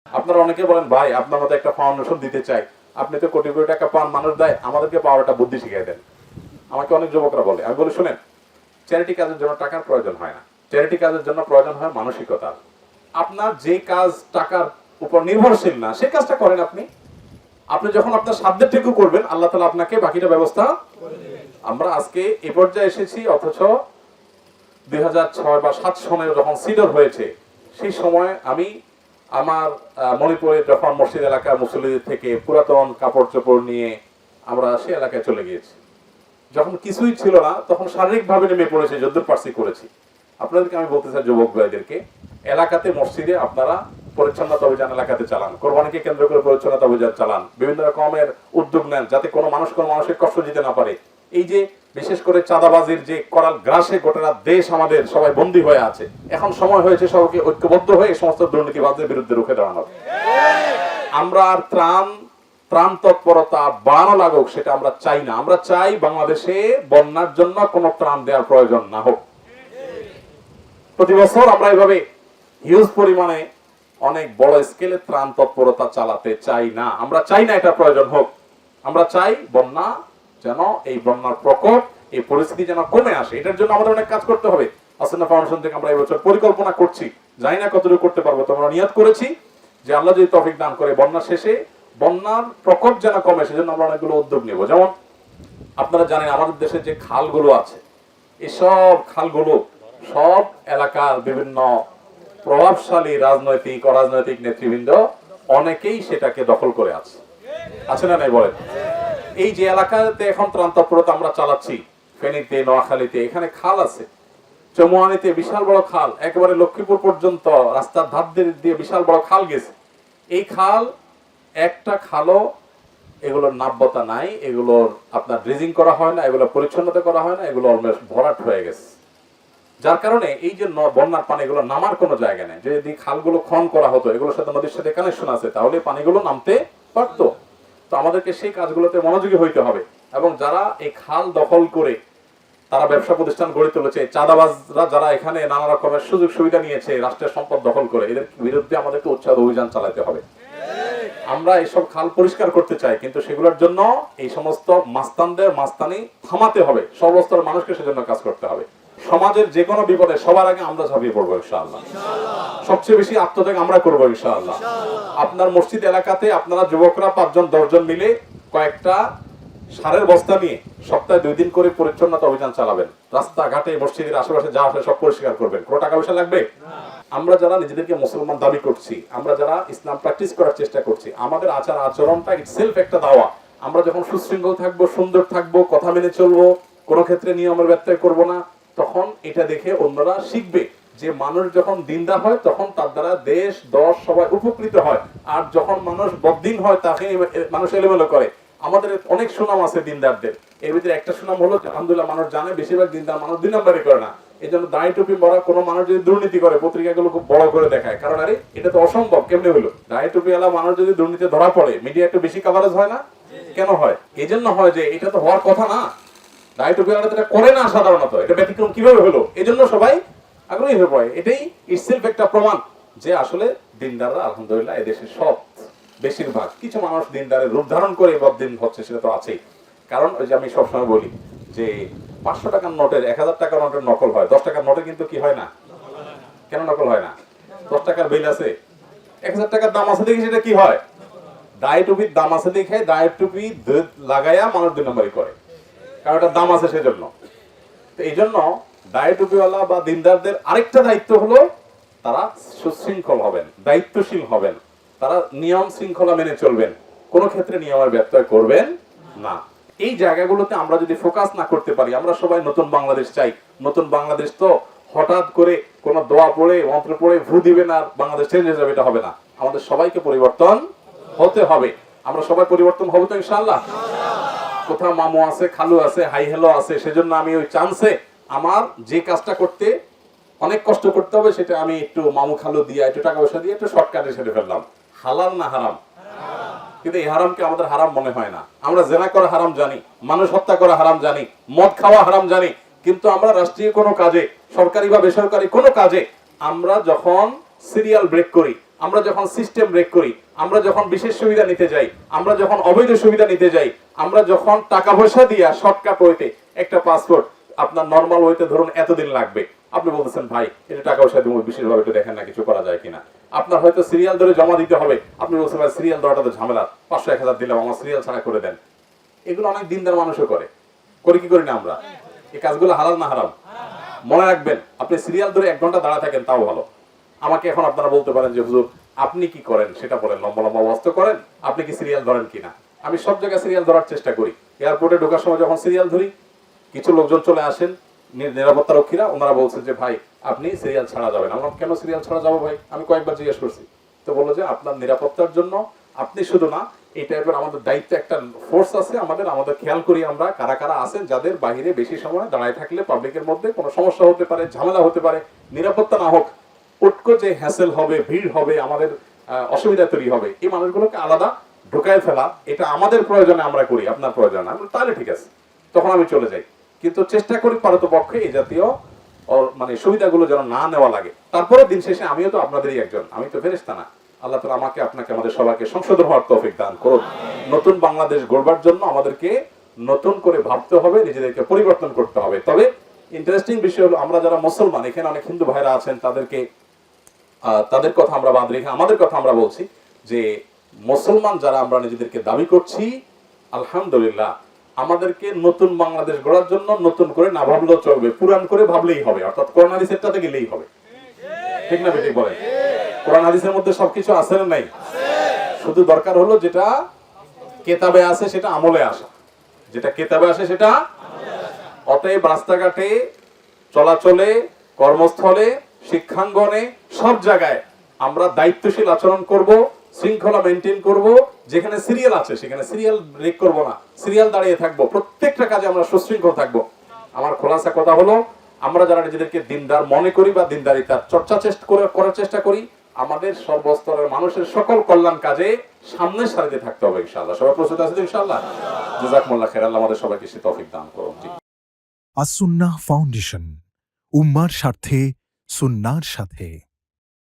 আপনারা অনেকে বলেন ভাই আপনার মতো একটা ফাউন্ডেশন দিতে চাই, আপনি তো কোটি কোটি টাকা পান, মানুষ দেয়, আমাদেরকে পাওয়াটা বুদ্ধি শিখিয়ে দেন। আমাকে অনেক যুবকরা বলে, আমি বলি শুনেন, চ্যারিটি কাজের জন্য টাকার প্রয়োজন হয় না, চ্যারিটি কাজের জন্য প্রয়োজন হয় মানসিকতা। আপনার যে কাজ টাকার উপর নির্ভরশীল না সেই কাজটা করেন আপনি। আপনি যখন আপনার সাধ্যের টুকু করবেন, আল্লাহ তাআলা আপনাকে বাকিটা ব্যবস্থা। আমরা আজকে এ পর্যায়ে এসেছি, অথচ 2006 বা 2007 সনে যখন সিডর হয়েছে সেই সময় আমি আমার মণিপুরের যখন মসজিদ এলাকার মুসল্লিদের থেকে পুরাতন কাপড় চোপড় নিয়ে আমরা সে এলাকায় চলে গিয়েছি। যখন কিছুই ছিল না তখন শারীরিকভাবে নেমে পড়েছে, যদ্দূর পারছি করেছি। আপনাদেরকে আমি বলতে চাই, যুবক ভাইদেরকে, এলাকাতে মসজিদে আপনারা পরিচ্ছন্নতা অভিযান এলাকাতে চালান, কোরবানিকে কেন্দ্র করে পরিচ্ছন্নতা অভিযান চালান, বিভিন্ন রকমের উদ্যোগ নেন যাতে কোনো মানুষ কোনো মানুষের কষ্ট দিতে না পারে। এই যে বিশেষ করে চাঁদাবাজির যে করাল গ্রাসে গোটা দেশ আমাদের সবাই বন্দী হয়ে আছে, এখন সময় হয়েছে সবাইকে ঐক্যবদ্ধ হয়ে এই সমস্ত দুর্নীতিবাজদের বিরুদ্ধে রুখে দাঁড়ানোর। আমরা আর ত্রাণ তৎপরতা বাড়ানো লাগুক সেটা আমরা চাই না। আমরা চাই বাংলাদেশে বন্যার জন্য কোনো ত্রাণ দেওয়ার প্রয়োজন না হোক। প্রতি বছর আমরা এভাবে হিউজ পরিমাণে অনেক বড় স্কেলে ত্রাণ তৎপরতা চালাতে চাই না। আমরা চাই না এটা প্রয়োজন হোক। আমরা চাই বন্যা যেন, এই বন্যার প্রকোপ, এই পরিস্থিতি যেন কমে আসে। এটার জন্য আমাদের অনেক কাজ করতে হবে। আসন্না ফাউন্ডেশন থেকে আমরা এই বছর পরিকল্পনা করছি, জানি না কতটুকু করতে পারবো, তোমরা নিয়ত করেছি যে আল্লাহ যদি তৌফিক দান করে বন্যা শেষে বন্যার প্রকোপ যেন কমে, সেজন্য আমরা অনেকগুলো উদ্যোগ নেব। যেমন আপনারা জানেন আমাদের দেশে যে খালগুলো আছে, এসব খালগুলো সব এলাকার বিভিন্ন প্রভাবশালী রাজনৈতিক অরাজনৈতিক নেতৃবৃন্দ অনেকেই সেটাকে দখল করে আছে না নাই বলেন? এই যে এলাকাতে এখন ত্রাণ তৎপরতা আমরা চালাচ্ছি, ফেনীতে, নোয়াখালীতে, এখানে খাল আছে, চৌমুহানিতে বিশাল বড় খাল, একেবারে লক্ষ্মীপুর পর্যন্ত রাস্তার ধার দিয়ে বিশাল বড় খাল গেছে। এই খাল একটা খালও এগুলোর নাব্যতা নাই, এগুলোর আপনার ড্রেজিং করা হয় না, এগুলো পরিচ্ছন্নতা করা হয় না, এগুলো অলমোস্ট ভরাট হয়ে গেছে। যার কারণে এই যে বন্যার পানি, এগুলো নামার কোনো জায়গা নেই। যদি খালগুলো খনন করা হতো, এগুলোর সাথে নদীর সাথে কানেকশন আছে, তাহলে পানিগুলো নামতে পারতো। তো আমাদেরকে সেই কাজগুলোতে মনোযোগী হইতে হবে। এবং যারা এই খাল দখল করে তারা ব্যবসা প্রতিষ্ঠান গড়ে তুলেছে, চাঁদাবাজরা যারা এখানে নানা রকমের সুযোগ সুবিধা নিয়েছে রাষ্ট্রের সম্পদ দখল করে, এদের বিরুদ্ধে আমাদেরকে উচ্ছেদ অভিযান চালাতে হবে। আমরা এইসব খাল পরিষ্কার করতে চাই, কিন্তু সেগুলোর জন্য এই সমস্ত মাস্তানদের মাস্তানি থামাতে হবে। সর্বস্তরের মানুষকে সেজন্য কাজ করতে হবে। সমাজের যে কোনো বিপদে সবার আগে আমরা ঝাঁপিয়ে পড়বো ইনশাআল্লাহ। সবচেয়ে বেশি আত্মত্যাগ আমরা করবো ইনশাআল্লাহ। আপনার মসজিদ এলাকাতে আপনারা যুবকরা 5 জন 10 জন মিলে কয়েকটা সারের বস্তা নিয়ে সপ্তাহে 2 দিন করে পরিচ্ছন্নতা অভিযান চালাবেন। রাস্তাঘাটে মসজিদের আশেপাশে যা আছে সব পরিষ্কার করবেন। কোনো টাকা পয়সা লাগবে? আমরা যারা নিজেদেরকে মুসলমান দাবি করছি, আমরা যারা ইসলাম প্র্যাকটিস করার চেষ্টা করছি, আমাদের আচার আচরণটা ইটসেলফ একটা দাওয়া। আমরা যখন সুশৃঙ্খল থাকবো, সুন্দর থাকবো, কথা মেনে চলবো, কোনো ক্ষেত্রে নিয়মের ব্যত্যয় করবো না, তখন এটা দেখে অন্যরা শিখবে যে মানুষ যখন দিনদার হয় তখন তার দ্বারা দেশ দশ সবাই উপকৃত হয়। আর যখন মানুষ বদ্দিন হয় তাকে মানুষ এলোমেলো করে। আমাদের অনেক সুনাম আছে দিনদারদের, এর ভিতরে একটা সুনাম হলো আলহামদুলিল্লাহ মানুষ জানে বেশিরভাগ দিনদার মানুষ 2 নম্বরই করে না। এই জন্য দাড়ি টুপি পরা কোনো মানুষ যদি দুর্নীতি করে পত্রিকাগুলো খুব বড় করে দেখায়, কারণ আরে এটা তো অসম্ভব, কেমনে হলো? দাড়ি টুপি ওয়ালা মানুষ যদি দুর্নীতি ধরা পড়ে মিডিয়া একটু বেশি কভারেজ হয় না? কেন হয়? এই জন্য হয় যে এটা তো হওয়ার কথা না, দাড়ি টুপি ওয়ালা এটা করে না সাধারণত, এটা ব্যতিক্রম কিভাবে হলো, এই জন্য সবাই আগ্রহী হয়ে পড়ে। এটাই ইটসেলফ একটা প্রমাণ যে আসলে দিনদাররা আলহামদুলিল্লাহ এদেশে সব বেশিরভাগ। কিছু মানুষ দিনদারের রূপ ধারণ করে বদ্দিন হচ্ছে, সেটা তো আছেই। কারণ ওই যে আমি সবসময় বলি যে 500 টাকার নোটের 1000 টাকার নোটের নকল হয়, 10 টাকার নোটে কিন্তু কি হয় না? কেন নকল হয় না? 10 টাকার বিল আছে, 1000 টাকার দাম আছে দেখি সেটা কি হয়? দায় টুপির দাম আছে দেখে দায়ের টুপি লাগাইয়া মানুষ 2 নম্বরই করে, কারণ এটার দাম আছে সেজন্য। তো এই জন্য দায় টুপিওয়ালা বা দিনদারদের আরেকটা দায়িত্ব হলো তারা সুশৃঙ্খল হবেন, দায়িত্বশীল হবেন, তারা নিয়ম শৃঙ্খলা মেনে চলবেন, কোনো ক্ষেত্রে নিয়মের ব্যত্যয় করবেন না। এই জায়গাগুলোতে আমরা যদি ফোকাস না করতে পারি, আমরা সবাই নতুন বাংলাদেশ চাই। নতুন বাংলাদেশ তো হঠাৎ করে কোন দোয়া পড়ে মন্ত্র পড়ে ভু দিবেন আর বাংলাদেশ চেঞ্জ হয়ে যাবে, এটা হবে না। আমাদের সবাইকে পরিবর্তন হতে হবে। আমরা সবাই পরিবর্তন হবো তো ইনশাআল্লাহ? কোথাও মামু আছে, খালু আছে, হাই হ্যালো আছে, সেজন্য আমি ওই চান্সে আমার যে কাজটা করতে অনেক কষ্ট করতে হবে সেটা আমি একটু মামু খালু দিয়ে একটু টাকা পয়সা দিয়ে একটু শর্টকাটে সেরে ফেললাম। হালাল না হারাম? কিন্তু এই হারামকে আমাদের হারাম মনে হয় না। আমরা জেনা করা হারাম জানি, মানুষ হত্যা করা হারাম জানি, মদ খাওয়া হারাম জানি, কিন্তু আমরা রাষ্ট্রীয় কোনো কাজে, সরকারি বা বেসরকারি কোনো কাজে আমরা যখন সিরিয়াল ব্রেক করি, আমরা যখন সিস্টেম ব্রেক করি, আমরা যখন বিশেষ সুবিধা নিতে যাই, আমরা যখন অবৈধ সুবিধা নিতে যাই, আমরা যখন টাকা পয়সা দিয়া শর্টকাট ওয়েতে একটা পাসপোর্ট আপনার নর্মাল ওয়েতে ধরুন এতদিন লাগবে, আপনি বলতেছেন ভাই এটা টাকা পয়সা দিব, বিশেষভাবে একটু দেখেন না কিছু করা যায় কিনা। আপনার হয়তো সিরিয়াল ধরে জমা দিতে হবে, আপনি বলছেন ভাই সিরিয়াল ধরাটা তো ঝামেলা, 500-1000 দিলাম, আমার সিরিয়াল ছাড়া করে দেন। এগুলো অনেক দিনদার মানুষও করে কি করি না আমরা? এই কাজগুলো হালাল না হারাম? মনে রাখবেন, আপনি সিরিয়াল ধরে 1 ঘন্টা দাঁড়া থাকেন তাও ভালো। আমাকে এখন আপনারা বলতে পারেন যে হুজুর আপনি কি করেন সেটা বলেন, লম্বা লম্বা ওয়াজ তো করেন, আপনি কি সিরিয়াল ধরেন কিনা? আমি সব জায়গায় সিরিয়াল ধরার চেষ্টা করি। এয়ারপোর্টে ঢোকার সময় যখন সিরিয়াল ধরি, কিছু লোকজন চলে আসেন নিরাপত্তা রক্ষীরা, ওনারা বলছেন যে ভাই আপনি সিরিয়াল ছাড়া যাবেন। আমরা কেন সিরিয়াল ছাড়া যাবো ভাই? আমি কয়েকবার জিজ্ঞেস করছি, তো বললো যে আপনার নিরাপত্তার জন্য আপনি শুধু না, এই টাইপের আমাদের দায়িত্ব একটা ফোর্স আছে আমাদের খেয়াল করি আমরা কারা কারা আছেন যাদের বাহিরে বেশি সময় দাঁড়ায় থাকলে পাবলিকের মধ্যে কোনো সমস্যা হতে পারে, ঝামেলা হতে পারে, নিরাপত্তা না হোক, উটকো যে হ্যাসেল হবে, ভিড় হবে, আমাদের অসুবিধা তৈরি হবে, এই মানুষগুলোকে আলাদা ঢুকায় ফেলা, এটা আমাদের প্রয়োজনে আমরা করি, আপনার প্রয়োজনে না, তাহলে ঠিক আছে, তখন আমি চলে যাই। কিন্তু চেষ্টা করি পারতপক্ষে এই জাতীয় মানে সুবিধাগুলো যেন না নেওয়া লাগে। তারপরে দিন শেষে আমিও তো আপনাদেরই একজন, আমি তো ফেরেশতা না। আল্লাহ তাআলা আমাকে আপনাকে আমাদের সবাইকে সংশোধন হওয়ার তৌফিক দান করুন। নতুন বাংলাদেশ গড়বার জন্য আমাদেরকে নতুন করে ভাবতে হবে, নিজেদেরকে পরিবর্তন করতে হবে। তবে ইন্টারেস্টিং বিষয় হলো আমরা যারা মুসলমান, এখানে অনেক হিন্দু ভাইরা আছেন, তাদের কথা আমরা বাদ রেখে আমাদের কথা আমরা বলছি যে মুসলমান যারা আমরা নিজেদেরকে দাবি করছি, আলহামদুলিল্লাহ আমাদেরকে নতুন বাংলাদেশ গড়ার জন্য নতুন করে না ভাবলেও চলবে, পুরান করে ভাবলেই হবে, অর্থাৎ কোরআন হাদিসেরটাতে গেলেই হবে। ঠিক না বেঠিক বলেন? কোরআন হাদিসের মধ্যে সবকিছু আছে না নাই? শুধু দরকার হলো যেটা কেতাবে আছে সেটা আমলে আসা, যেটা কেতাবে আসে সেটা। অতএব রাস্তাঘাটে, চলাচলে, কর্মস্থলে, শিক্ষাঙ্গনে, সব জায়গায় আমরা দায়িত্বশীল আচরণ করব, শৃঙ্খলা মেনটেন করব। যেখানে সিরিয়াল আছে সেখানে সিরিয়াল ব্রেক করব না, সিরিয়াল দাঁড়িয়ে থাকবো, প্রত্যেকটা কাজে আমরা সুশৃঙ্খল থাকবো। আমার খোলাসা কথা হলো, আমরা যারা নিজেদেরকে দিনদার মনে করি বা দিনদারিতার করার চেষ্টা করি, আমাদের সর্বস্তরের মানুষের সকল কল্যাণ কাজে সামনের সারিতে থাকতে হবে ইনশাআল্লাহ। সবাই প্রস্তুত আছেন ইনশাআল্লাহ? জাযাকুমুল্লাহ খাইর। আল্লাহ আমাদের সবাইকে সে তৌফিক দান করুন। আস-সুন্নাহ ফাউন্ডেশন, উম্মার স্বার্থে, সুন্নাহর সাথে।